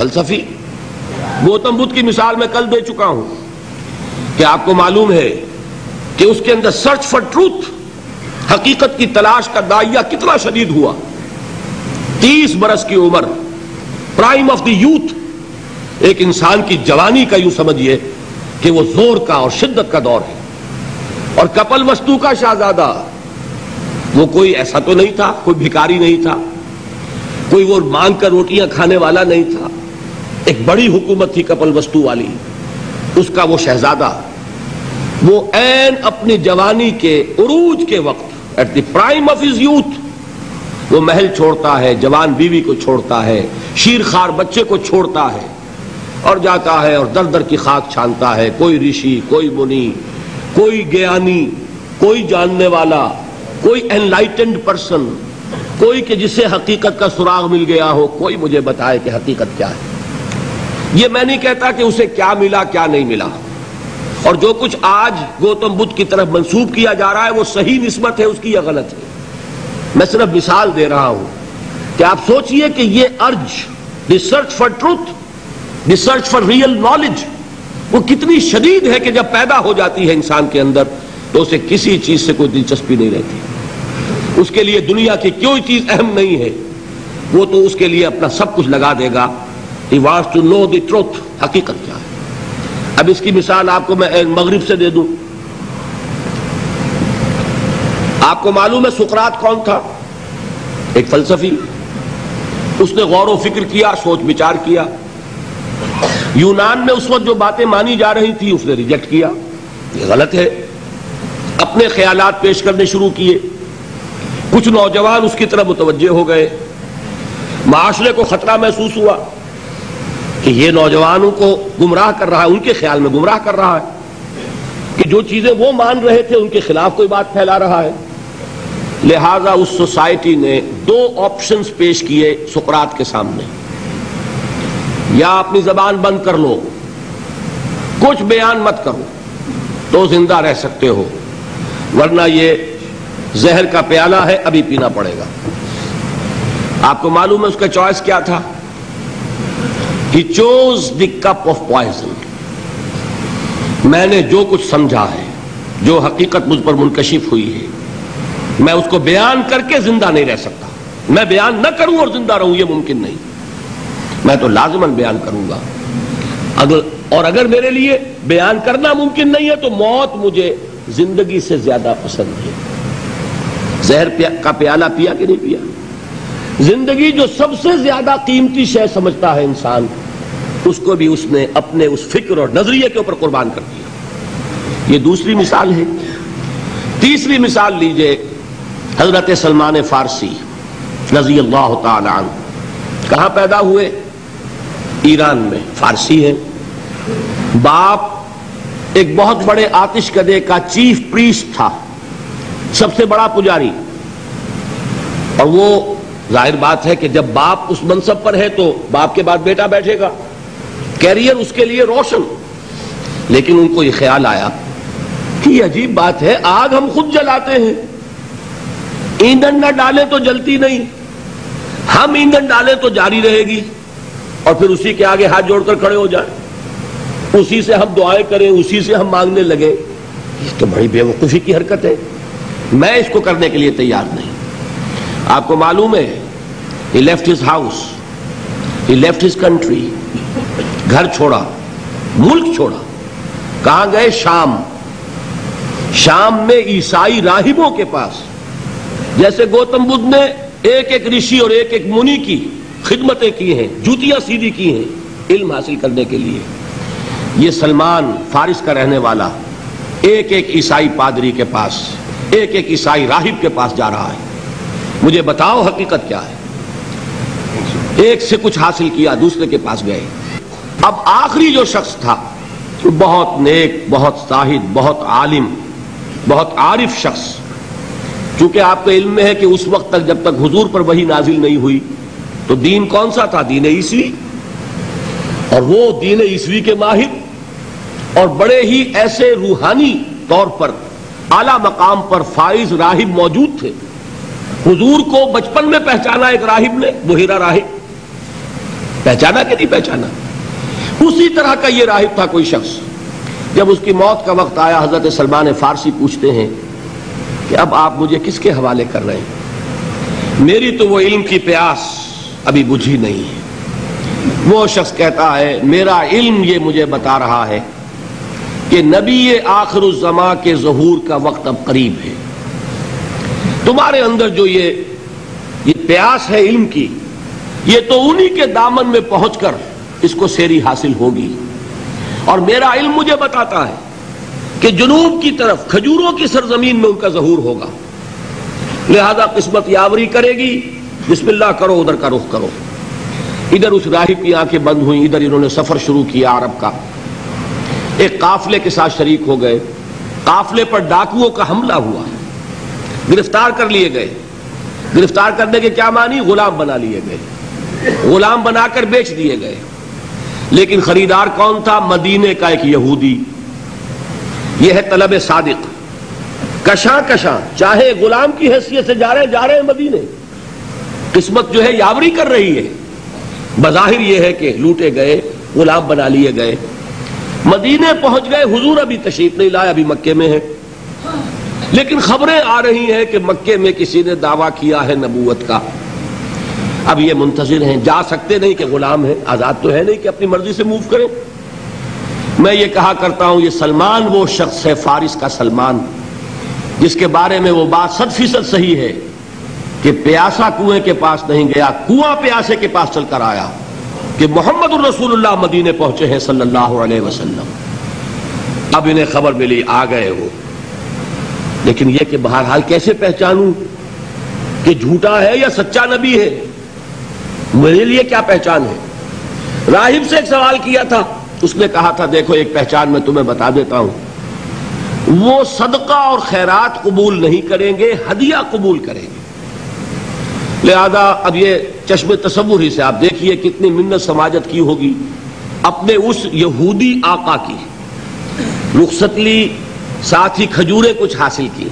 فلسفی. گوتم بدھ کی مثال میں کل دے چکا ہوں کہ آپ کو معلوم ہے کہ اس کے اندر سرچ فار ٹروتھ، حقیقت کی تلاش کا دائیہ کتنا شدید ہوا. 30 برس کی عمر، پرائم آف دی یوتھ، ایک انسان کی جوانی کا یوں سمجھیے کہ وہ زور کا اور شدت کا دور ہے. اور کپل وستو کا شہزادہ، وہ کوئی ایسا تو نہیں تھا، کوئی بھکاری نہیں تھا، کوئی وہ مانگ کر روٹیاں کھانے والا نہیں تھا. ایک بڑی حکومت تھی کپل وستو والی. اس کا وہ شہزادہ، وہ عین اپنی جوانی کے عروج کے وقت، at the prime of his youth, وہ محل چھوڑتا ہے، جوان بیوی کو چھوڑتا ہے، شیرخوار بچے کو چھوڑتا ہے اور جاتا ہے اور در در کی خاک چھانتا ہے. کوئی رشی، کوئی منی، کوئی گیانی، کوئی جاننے والا، کوئی انلائٹنڈ پرسن، کوئی کہ جسے حقیقت کا سراغ مل گیا ہو، کوئی مجھے بتائے کہ حقیقت کیا ہے. یہ میں نہیں کہتا کہ اسے کیا ملا کیا نہیں ملا، اور جو کچھ آج گوتم بدھ کی طرف منسوب کیا جا رہا ہے وہ صحیح نسبت ہے اس کی یا غلط ہے. میں صرف مثال دے رہا ہوں کہ آپ سوچئے کہ یہ urge, the search for truth, the search for real knowledge, وہ کتنی شدید ہے کہ جب پیدا ہو جاتی ہے انسان کے اندر تو اسے کسی چیز سے کوئی دلچسپی نہیں رہتی. اس کے لیے دنیا کی کوئی چیز اہم نہیں ہے، وہ تو اس کے لیے اپنا سب کچھ لگا دے گا. He wants to know the truth، حقیقت کیا ہے. اب اس کی مثال آپ کو میں مغرب سے دے دوں. آپ کو معلوم ہے سقراط کون تھا؟ ایک فلسفی. اس نے غور و فکر کیا، سوچ بچار کیا. یونان میں اس وقت جو باتیں مانی جا رہی تھی اس نے ریجیکٹ کیا، یہ غلط ہے. اپنے خیالات پیش کرنے شروع کیے. کچھ نوجوان اس کی طرف متوجہ ہو گئے. معاشرے کو خطرہ محسوس ہوا کہ یہ نوجوانوں کو گمراہ کر رہا ہے، ان کے خیال میں گمراہ کر رہا ہے کہ جو چیزیں وہ مان رہے تھے ان کے خلاف کوئی بات پھیلا رہا ہے. لہذا اس سوسائٹی نے 2 آپشنز پیش کیے سقراط کے سامنے. یا اپنی زبان بند کر لو، کچھ بیان مت کرو تو زندہ رہ سکتے ہو، ورنہ یہ زہر کا پیالہ ہے، ابھی پینا پڑے گا. آپ کو معلوم ہے اس کا چوائس کیا تھا؟ He chose the cup of poison. میں نے جو کچھ سمجھا ہے، جو حقیقت مجھ پر منکشف ہوئی ہے، میں اس کو بیان کر کے زندہ نہیں رہ سکتا. میں بیان نہ کروں اور زندہ رہوں یہ ممکن نہیں. میں تو لازماً بیان کروں گا. اگر میرے لیے بیان کرنا ممکن نہیں ہے تو موت مجھے زندگی سے زیادہ پسند ہے. زہر کا پیالہ پیا کہ نہیں پیا؟ زندگی جو سب سے زیادہ قیمتی شے سمجھتا ہے انسان، اس کو بھی اس نے اپنے اس فکر اور نظریے کے اوپر قربان کر دیا. یہ دوسری مثال ہے. تیسری مثال لیجئے حضرت سلمان فارسی رضی اللہ تعالی عنہ. کہاں پیدا ہوئے؟ ایران میں. فارسی ہیں. باپ ایک بہت بڑے آتش کدے کا چیف پریسٹ تھا، سب سے بڑا پجاری. اور وہ ظاہر بات ہے کہ جب باپ اس منصب پر ہے تو باپ کے بعد بیٹا بیٹھے گا، کیریئر اس کے لیے روشن. لیکن ان کو یہ خیال آیا کہ یہ عجیب بات ہے، آگ ہم خود جلاتے ہیں، ایندھن نہ ڈالیں تو جلتی نہیں، ہم ایندھن ڈالیں تو جاری رہے گی، اور پھر اسی کے آگے ہاتھ جوڑ کر کھڑے ہو جائیں، اسی سے ہم دعائیں کریں، اسی سے ہم مانگنے لگے. یہ تو بڑی بے وقوفی کی حرکت ہے، میں اس کو کرنے کے لیے تیار نہیں. آپ کو معلوم ہے he left his house, he left his country. گھر چھوڑا، ملک چھوڑا. کہاں گئے؟ شام. شام میں عیسائی راہبوں کے پاس. جیسے گوتم بدھ نے ایک ایک رشی اور ایک ایک منی کی خدمتیں کی ہیں، جوتیاں سیدھی کی ہیں علم حاصل کرنے کے لیے، یہ سلمان فارس کا رہنے والا ایک ایک عیسائی پادری کے پاس، ایک ایک عیسائی راہب کے پاس جا رہا ہے. مجھے بتاؤ حقیقت کیا ہے. ایک سے کچھ حاصل کیا، دوسرے کے پاس گئے. اب آخری جو شخص تھا، بہت نیک، بہت زاہد، بہت عالم، بہت عارف شخص. چونکہ آپ کو علم میں ہے کہ اس وقت تک جب تک حضور پر وحی نازل نہیں ہوئی تو دین کون سا تھا؟ دین عیسوی. اور وہ دین عیسوی کے ماہر اور بڑے ہی ایسے روحانی طور پر اعلیٰ مقام پر فائز راہب موجود تھے. حضور کو بچپن میں پہچانا ایک راہب نے، بحیرہ راہب. پہچانا کہ نہیں پہچانا؟ اسی طرح کا یہ راہب تھا کوئی شخص. جب اس کی موت کا وقت آیا، حضرت سلمان فارسی پوچھتے ہیں کہ اب آپ مجھے کس کے حوالے کر رہے ہیں؟ میری تو وہ علم کی پیاس ابھی بجھی نہیں ہے. وہ شخص کہتا ہے میرا علم یہ مجھے بتا رہا ہے کہ نبی آخر الزماں کے ظہور کا وقت اب قریب ہے. تمہارے اندر جو یہ پیاس ہے علم کی، یہ تو انہی کے دامن میں پہنچ کر اس کو سیری حاصل ہوگی. اور میرا علم مجھے بتاتا ہے کہ جنوب کی طرف کھجوروں کی سرزمین میں ان کا ظہور ہوگا. لہذا قسمت یاوری کرے گی، بسم اللہ کرو، ادھر کا رخ کرو. ادھر اس راہب کی آنکھیں بند ہوئیں، ادھر انہوں نے سفر شروع کیا عرب کا. ایک قافلے کے ساتھ شریک ہو گئے. قافلے پر ڈاکوؤں کا حملہ ہوا، گرفتار کر لیے گئے. گرفتار کرنے کے کیا معنی؟ غلام بنا لیے گئے. غلام بنا کر بیچ دیے گئے. لیکن خریدار کون تھا؟ مدینے کا ایک یہودی. یہ ہے طلب صادق. کشاں کشاں چاہے غلام کی حیثیت سے جا رہے ہیں مدینے. قسمت جو ہے یاوری کر رہی ہے. بظاہر یہ ہے کہ لوٹے گئے، غلام بنا لیے گئے. مدینے پہنچ گئے. حضور ابھی تشریف نہیں لائے، ابھی مکے میں ہے. لیکن خبریں آ رہی ہیں کہ مکے میں کسی نے دعویٰ کیا ہے نبوت کا. اب یہ منتظر ہیں، جا سکتے نہیں کہ غلام ہیں، آزاد تو ہے نہیں کہ اپنی مرضی سے موو کریں. میں یہ کہا کرتا ہوں یہ سلمان وہ شخص ہے، فارس کا سلمان، جس کے بارے میں وہ بات 100% صحیح ہے کہ پیاسا کنویں کے پاس نہیں گیا، کنواں پیاسے کے پاس چل کر آیا کہ محمد الرسول اللہ مدینے پہنچے ہیں صلی اللہ علیہ وسلم. اب انہیں خبر ملی، آ گئے وہ. لیکن یہ کہ بہرحال کیسے پہچانوں کہ جھوٹا ہے یا سچا نبی ہے؟ میرے لیے کیا پہچان ہے؟ راہب سے ایک سوال کیا تھا، اس نے کہا تھا دیکھو ایک پہچان میں تمہیں بتا دیتا ہوں، وہ صدقہ اور خیرات قبول نہیں کریں گے، ہدیہ قبول کریں گے. لہذا اب یہ چشم تصور ہی سے آپ دیکھیے کتنی منت سماجت کی ہوگی. اپنے اس یہودی آقا کی رخصت لی، ساتھ ہی کھجوریں کچھ حاصل کی،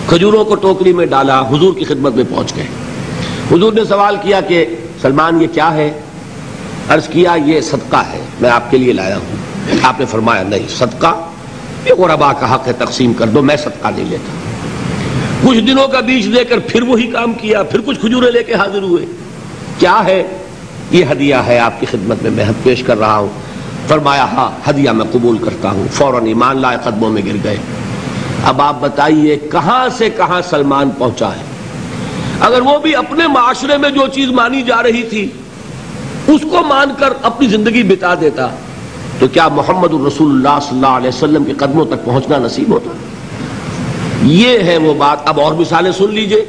کھجوروں کو ٹوکری میں ڈالا، حضور کی خدمت میں پہنچ گئے. حضور نے سوال کیا کہ سلمان یہ کیا ہے؟ عرض کیا یہ صدقہ ہے، میں آپ کے لیے لایا ہوں. آپ نے فرمایا نہیں، صدقہ یہ غربا کا حق ہے، تقسیم کر دو، میں صدقہ نہیں لیتا. کچھ دنوں کا بیچ دے کر پھر وہی کام کیا، پھر کچھ کھجوریں لے کے حاضر ہوئے. کیا ہے؟ یہ ہدیہ ہے، آپ کی خدمت میں ہتھ پیش کر رہا ہوں. فرمایا ہاں ہدیہ میں قبول کرتا ہوں. فوراً ایمان لائے، قدموں میں گر گئے. اب آپ بتائیے کہاں سے کہاں سلمان پہنچا ہے. اگر وہ بھی اپنے معاشرے میں جو چیز مانی جا رہی تھی اس کو مان کر اپنی زندگی بتا دیتا تو کیا محمد الرسول اللہ صلی اللہ علیہ وسلم کے قدموں تک پہنچنا نصیب ہوتا؟ یہ ہے وہ بات. اب اور مثالیں سن لیجئے.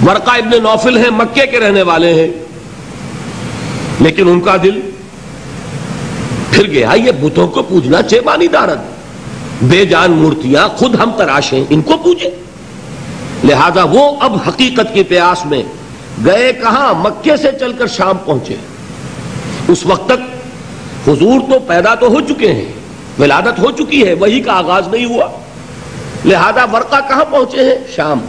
ورقہ ابن نوفل ہیں، مکے کے رہنے والے ہیں، لیکن ان کا دل پھر گیا یہ بتوں کو پوجنا چیبانی دارد، بے جان مورتیاں خود ہم تراشیں، ان کو پوجیں. لہذا وہ اب حقیقت کی پیاس میں گئے. کہاں؟ مکے سے چل کر شام پہنچے. اس وقت تک حضور تو پیدا تو ہو چکے ہیں، ولادت ہو چکی ہے، وحی کا آغاز نہیں ہوا. لہذا ورقہ کہاں پہنچے ہیں؟ شام.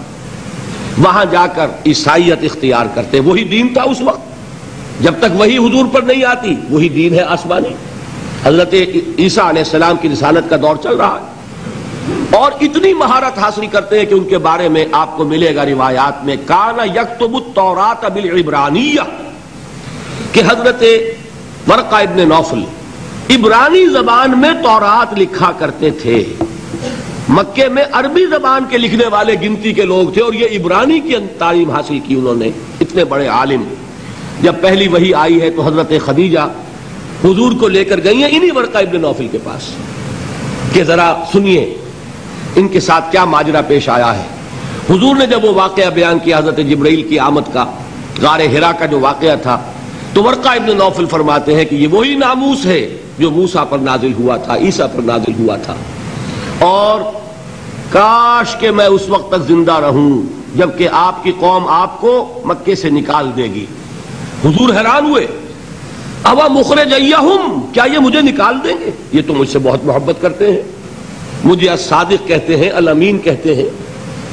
وہاں جا کر عیسائیت اختیار کرتے. وہی دین تھا اس وقت، جب تک وہی حضور پر نہیں آتی وہی دین ہے آسمانی. حضرت عیسیٰ علیہ السلام کی رسالت کا دور چل رہا ہے، اور اتنی مہارت حاصل کرتے ہیں کہ ان کے بارے میں آپ کو ملے گا روایات میں کان یکتب التوراۃ بالعبرانیہ، کہ حضرت ورقہ ابن نوفل عبرانی زبان میں تورات لکھا کرتے تھے. مکے میں عربی زبان کے لکھنے والے گنتی کے لوگ تھے، اور یہ عبرانی کی تعلیم حاصل کی انہوں نے. اتنے بڑے عالم. جب پہلی وحی آئی ہے تو حضرت خدیجہ حضور کو لے کر گئی ہیں انہی ورقہ ابن نوفل کے پاس کہ ذرا سنیے ان کے ساتھ کیا ماجرا پیش آیا ہے. حضور نے جب وہ واقعہ بیان کیا حضرت جبرائیل کی آمد کا، غار حرا کا جو واقعہ تھا، تو ورقہ ابن نوفل فرماتے ہیں کہ یہ وہی ناموس ہے جو موسیٰ پر نازل ہوا تھا، عیسیٰ پر نازل ہوا تھا، اور کاش کہ میں اس وقت تک زندہ رہوں جبکہ آپ کی قوم آپ کو مکے سے نکال دے گی. حضور حیران ہوئے، اوا مخرجیہم، کیا یہ مجھے نکال دیں گے؟ یہ تو مجھ سے بہت محبت کرتے ہیں، مجھے الصادق کہتے ہیں، الامین کہتے ہیں،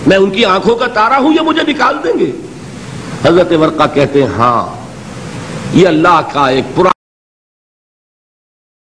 میں ان کی آنکھوں کا تارا ہوں، یہ مجھے نکال دیں گے؟ حضرت ورقہ کہتے ہیں ہاں یہ اللہ کا ایک پرانا